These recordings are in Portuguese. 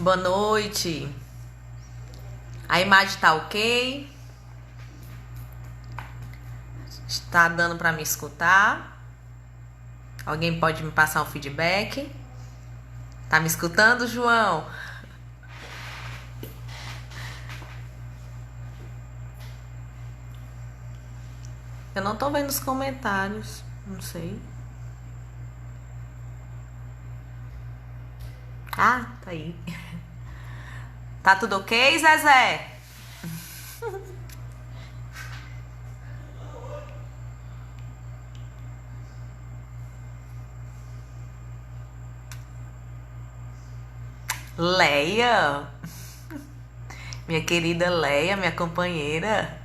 Boa noite. A imagem tá ok? Está dando para me escutar? Alguém pode me passar um feedback? Tá me escutando, João? Eu não tô vendo os comentários, não sei. Ah, tá aí. Tá tudo ok, Zezé? Leia, minha querida Leia, minha companheira.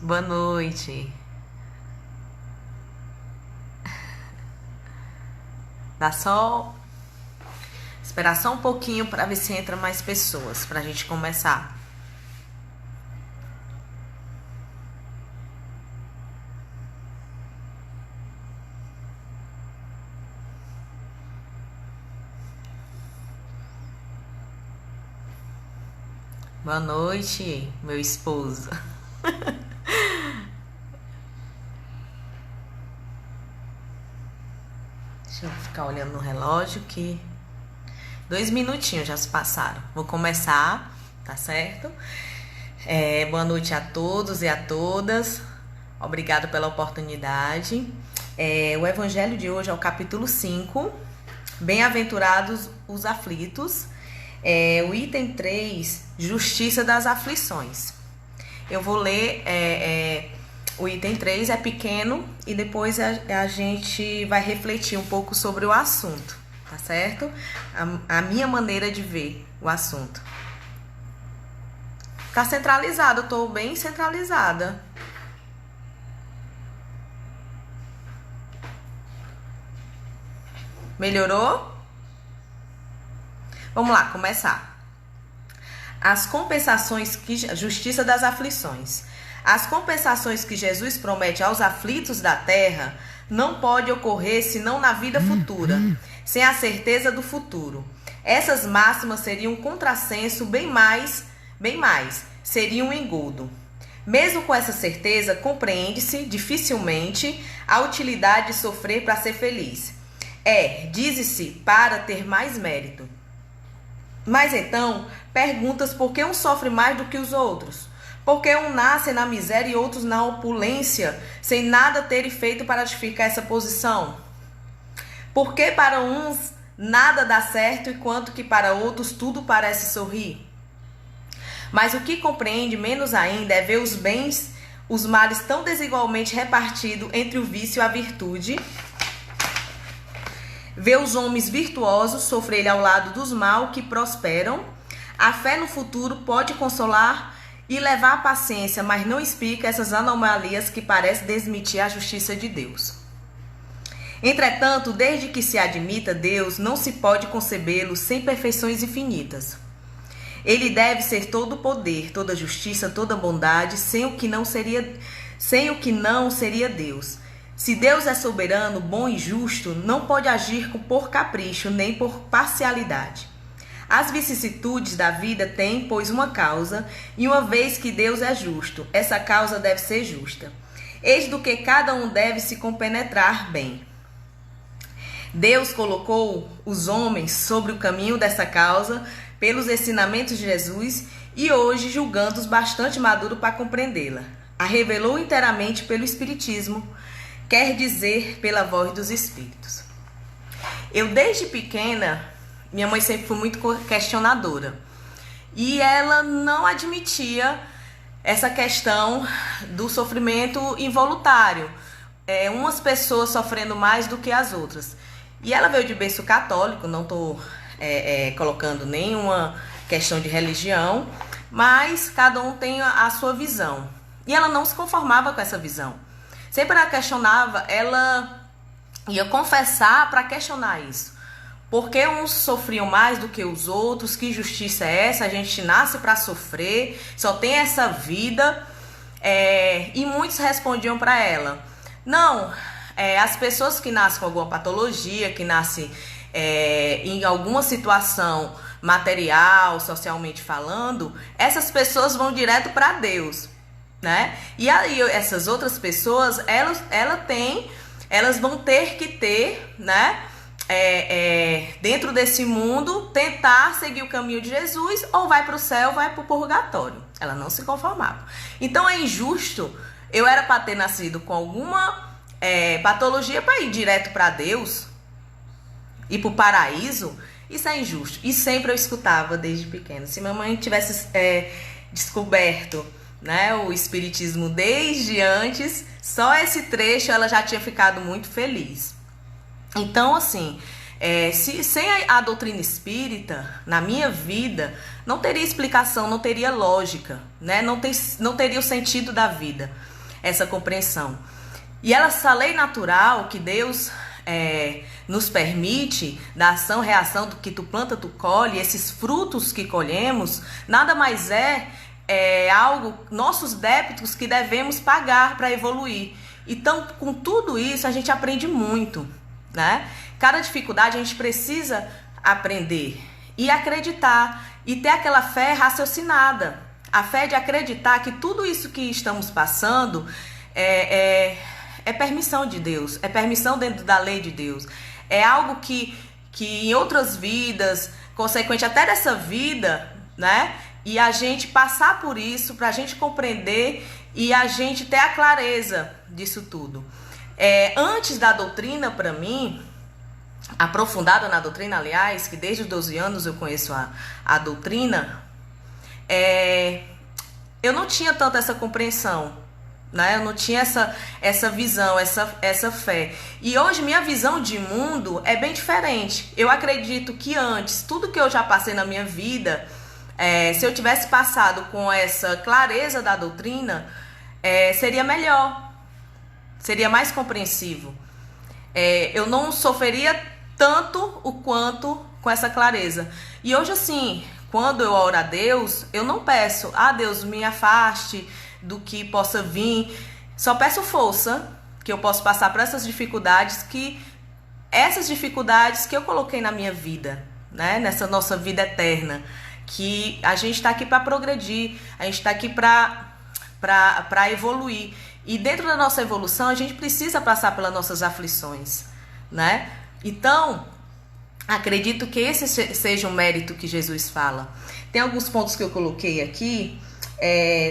Boa noite. Dá só esperar só um pouquinho para ver se entra mais pessoas pra gente começar. Boa noite, meu esposo. Deixa eu ficar olhando no relógio que 2 minutinhos já se passaram. Vou começar, tá certo? Boa noite a todos e a todas. Obrigado pela oportunidade. O evangelho de hoje é o capítulo 5. Bem-aventurados os aflitos. O item 3, justiça das aflições. Eu vou ler o item 3, é pequeno, e depois a gente vai refletir um pouco sobre o assunto, tá certo? A minha maneira de ver o assunto. Tá centralizado, eu tô bem centralizada. Melhorou? Vamos lá, começar. As compensações justiça das aflições. As compensações que Jesus promete aos aflitos da terra não pode ocorrer senão na vida futura, sem a certeza do futuro. Essas máximas seriam um contrassenso bem mais, seriam um engodo. Mesmo com essa certeza, compreende-se dificilmente a utilidade de sofrer para ser feliz. Dize-se, para ter mais mérito. Mas então, perguntas por que um sofre mais do que os outros? Por que um nasce na miséria e outros na opulência, sem nada terem feito para justificar essa posição? Por que para uns nada dá certo, enquanto que para outros tudo parece sorrir? Mas o que compreende menos ainda é ver os bens, os males tão desigualmente repartidos entre o vício e a virtude. Ver os homens virtuosos sofrerem ao lado dos mal que prosperam. A fé no futuro pode consolar e levar à paciência, mas não explica essas anomalias que parecem desmentir a justiça de Deus. Entretanto, desde que se admita Deus, não se pode concebê-lo sem perfeições infinitas. Ele deve ser todo poder, toda justiça, toda bondade, sem o que não seria Deus. Se Deus é soberano, bom e justo, não pode agir por capricho nem por parcialidade. As vicissitudes da vida têm, pois, uma causa, e uma vez que Deus é justo, essa causa deve ser justa. Eis do que cada um deve se compenetrar bem. Deus colocou os homens sobre o caminho dessa causa pelos ensinamentos de Jesus e hoje, julgando-os bastante maduros para compreendê-la, a revelou inteiramente pelo Espiritismo, quer dizer, pela voz dos Espíritos. Eu, desde pequena, minha mãe sempre foi muito questionadora. e ela não admitia essa questão do sofrimento involuntário. Umas pessoas sofrendo mais do que as outras. E ela veio de berço católico, não estou colocando nenhuma questão de religião, mas cada um tem a sua visão. E ela não se conformava com essa visão. Sempre ela questionava, ela ia confessar para questionar isso. Porque uns sofriam mais do que os outros, que justiça é essa? A gente nasce para sofrer, só tem essa vida. E muitos respondiam para ela, não, as pessoas que nascem com alguma patologia, que nascem em alguma situação material, socialmente falando, essas pessoas vão direto para Deus, né? E aí essas outras pessoas, elas vão ter que ter, né? Dentro desse mundo, tentar seguir o caminho de Jesus, ou vai para o céu, ou vai para o purgatório. Ela não se conformava. Então é injusto, eu era para ter nascido com alguma patologia para ir direto para Deus, ir para o paraíso. Isso é injusto. E sempre eu escutava desde pequena. Se mamãe tivesse descoberto, né, o espiritismo desde antes, só esse trecho ela já tinha ficado muito feliz. Então, assim, sem a doutrina espírita, na minha vida, não teria explicação, não teria lógica, né? Não teria o sentido da vida, essa compreensão. E essa lei natural que Deus nos permite, da ação, reação, do que tu planta, tu colhe, esses frutos que colhemos, nada mais algo, nossos débitos que devemos pagar para evoluir. Então, com tudo isso, a gente aprende muito, né? Cada dificuldade a gente precisa aprender e acreditar e ter aquela fé raciocinada, a fé de acreditar que tudo isso que estamos passando é permissão de Deus, é permissão dentro da lei de Deus, é algo que em outras vidas, consequente até dessa vida, né? E a gente passar por isso para a gente compreender e a gente ter a clareza disso tudo. Antes da doutrina, para mim, aprofundada na doutrina, aliás, que desde os 12 anos eu conheço a doutrina, eu não tinha tanto essa compreensão, né? Eu não tinha essa visão, essa fé. E hoje minha visão de mundo é bem diferente. Eu acredito que antes, tudo que eu já passei na minha vida, se eu tivesse passado com essa clareza da doutrina, seria melhor. Seria mais compreensivo. Eu não sofreria tanto o quanto com essa clareza. E hoje, assim, quando eu oro a Deus, eu não peço, Deus, me afaste do que possa vir. Só peço força, que eu posso passar por essas dificuldades que eu coloquei na minha vida, né? Nessa nossa vida eterna. Que a gente está aqui para progredir, a gente está aqui para evoluir. E dentro da nossa evolução, a gente precisa passar pelas nossas aflições, né? Então, acredito que esse seja um mérito que Jesus fala. Tem alguns pontos que eu coloquei aqui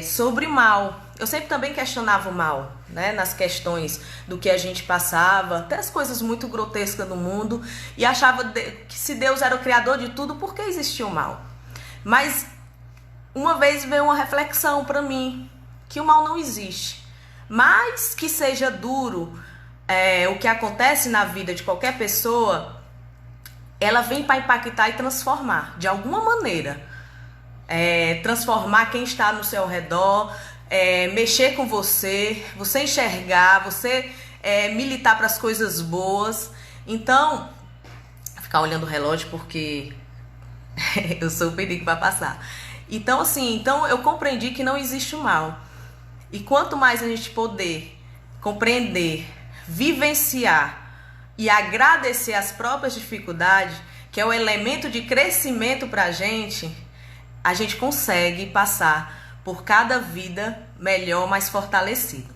sobre o mal. Eu sempre também questionava o mal, né? Nas questões do que a gente passava, até as coisas muito grotescas no mundo, e achava que se Deus era o criador de tudo, por que existia o mal? Mas uma vez veio uma reflexão para mim, que o mal não existe. Mas que seja duro o que acontece na vida de qualquer pessoa, ela vem para impactar e transformar, de alguma maneira. Transformar quem está no seu redor, mexer com você enxergar, você militar para as coisas boas. Então, ficar olhando o relógio porque eu sou o perigo para passar. Então, assim, eu compreendi que não existe o mal. E quanto mais a gente poder compreender, vivenciar e agradecer as próprias dificuldades, que é o elemento de crescimento para a gente consegue passar por cada vida melhor, mais fortalecida.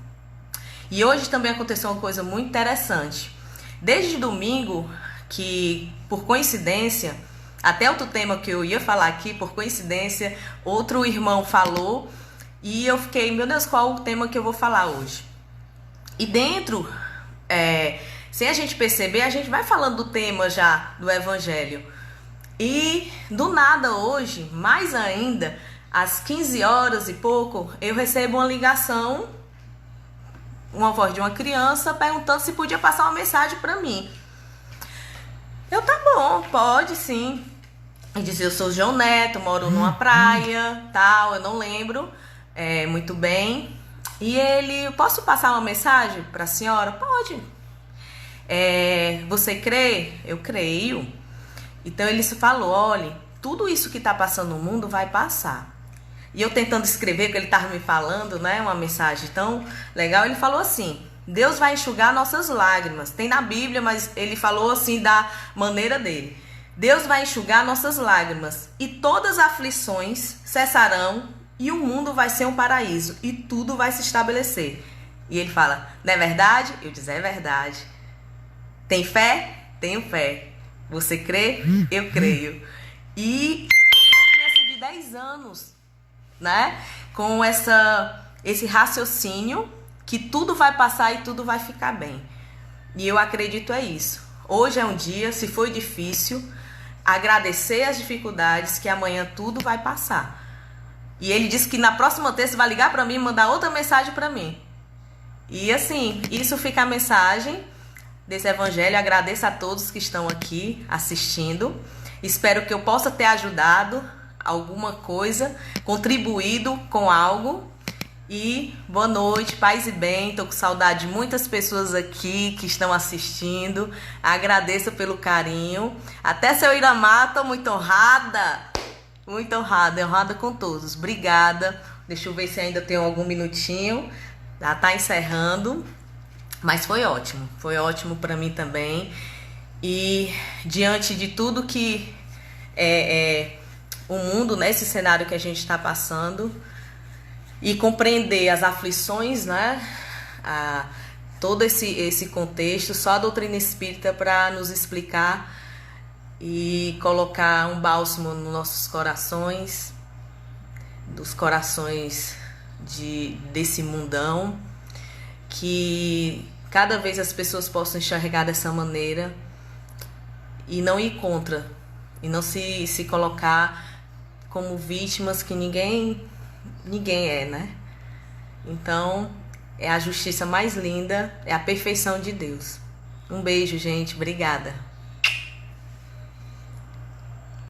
E hoje também aconteceu uma coisa muito interessante. Desde domingo, que por coincidência, até outro tema que eu ia falar aqui, por coincidência, outro irmão falou, e eu fiquei, meu Deus, qual o tema que eu vou falar hoje? E dentro, sem a gente perceber, a gente vai falando do tema já do Evangelho. E do nada hoje, mais ainda, às 15 horas e pouco, eu recebo uma ligação, uma voz de uma criança perguntando se podia passar uma mensagem para mim. Eu, tá bom, pode sim. Ele disse, eu sou João Neto, moro numa praia, tal, eu não lembro muito bem. E ele, posso passar uma mensagem para a senhora? Pode. Você crê? Eu creio. Então ele falou, olha, tudo isso que está passando no mundo vai passar. E eu tentando escrever, porque ele estava me falando, né, uma mensagem tão legal, ele falou assim, Deus vai enxugar nossas lágrimas. Tem na Bíblia, mas ele falou assim da maneira dele. Deus vai enxugar nossas lágrimas e todas as aflições cessarão e o mundo vai ser um paraíso e tudo vai se estabelecer. E ele fala, não é verdade? Eu disse, é verdade. Tem fé? Tenho fé. Você crê? Eu creio. E uma criança de 10 anos, né? Com esse raciocínio que tudo vai passar e tudo vai ficar bem. E eu acredito isso. Hoje é um dia, se foi difícil, agradecer as dificuldades, que amanhã tudo vai passar. E ele disse que na próxima terça vai ligar para mim e mandar outra mensagem para mim. E assim, isso fica a mensagem desse evangelho. Agradeço a todos que estão aqui assistindo. Espero que eu possa ter ajudado alguma coisa, contribuído com algo. E boa noite, paz e bem. Tô com saudade de muitas pessoas aqui que estão assistindo. Agradeço pelo carinho. Até seu Iramar, tô muito honrada. Muito honrada, honrada com todos. Obrigada. Deixa eu ver se ainda tem algum minutinho. Já tá encerrando. Mas foi ótimo para mim também. E diante de tudo que o mundo, né, esse cenário que a gente está passando, e compreender as aflições, né, todo esse contexto, só a doutrina espírita para nos explicar e colocar um bálsamo nos nossos corações, dos corações desse mundão, que cada vez as pessoas possam enxergar dessa maneira e não ir contra, e não se colocar como vítimas que ninguém é, né? Então, é a justiça mais linda, é a perfeição de Deus. Um beijo, gente. Obrigada.